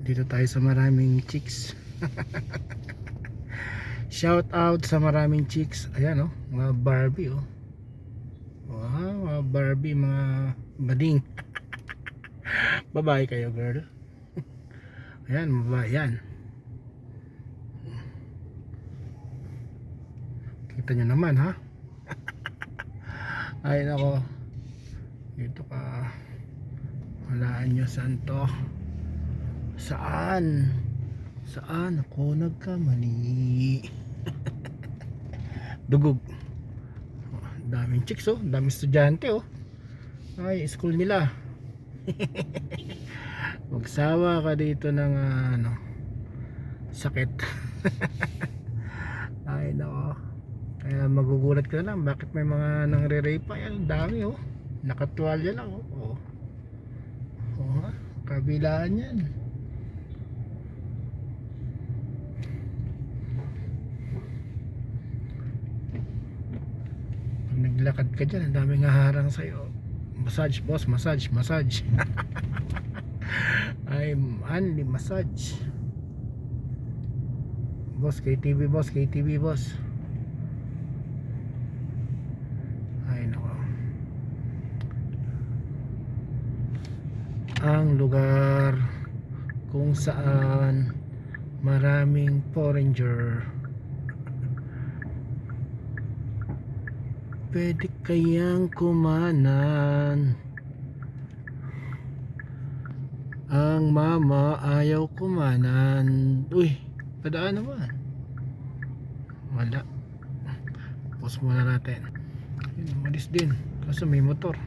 Dito tayo sa Maraming Chicks. Shout out sa Maraming Chicks. Ayan, oh, mga Barbie, oh. Wow, mga Barbie, mga bading. Babae kayo, girl. Ayan, babae yan. Kita nyo naman, ha? Ay, nako. Dito ka. Walaan nyo saan to. Saan? Saan ako nagkamali? Dugog. Daming chicks, oh. Daming estudyante, oh. Ay, school nila. Magsawa ka dito ng sakit. Ay, nako. Kaya magugulat ka na lang bakit may mga nangre-rape pa yan. Dami, oh. Nakatuwalya lang, oh. Oh. Oh, kabilaan yan. Pag naglakad ka dyan, ang daming haharang sa'yo. Massage, boss, massage, massage. I'm only massage. Boss, KTV, boss, KTV, boss. Ay, nako. Ang lugar kung saan maraming foreigner. Pwede kayang kumanan. Ang mama ayaw kumanan. Uy, padaan naman. Wala. Pause muna natin. Umalis din kasi may motor.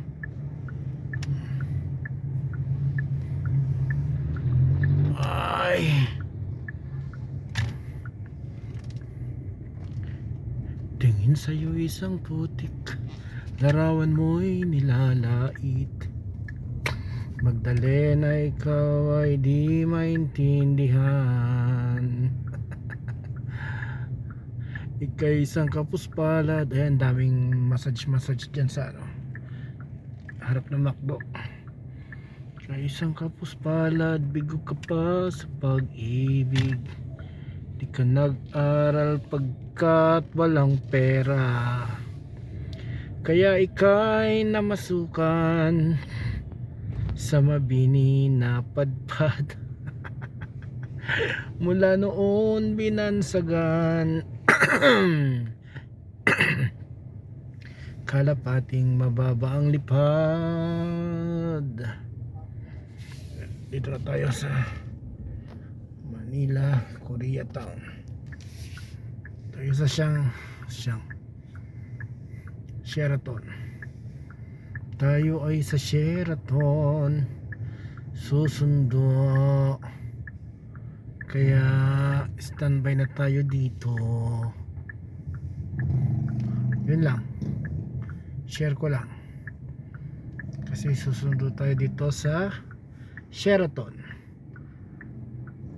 Ay, tingin sa'yo isang putik, larawan mo'y nilalait. Magdalena, ikaw ay di maintindihan. Ika'y isang kapuspalad. Ayan, daming massage dyan sa harap ng McDo. Ika'y isang kapuspalad, bigo ka pa sa pag-ibig. Di ka nag-aral pagkat walang pera, kaya ika'y namasukan sa mabini na padpad. Mula noon binansagan. Kalapating mababa ang lipad. Dito na tayo sa Manila, Koreatown. Tayo sa Sheraton. Tayo ay sa Sheraton susundo. Kaya standby na tayo dito. Yun lang. Share ko lang. Kasi susundo tayo dito sa Sheraton.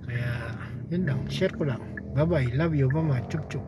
Kaya yun lang. Share ko lang. Bye bye. Love you mama. Chup chup.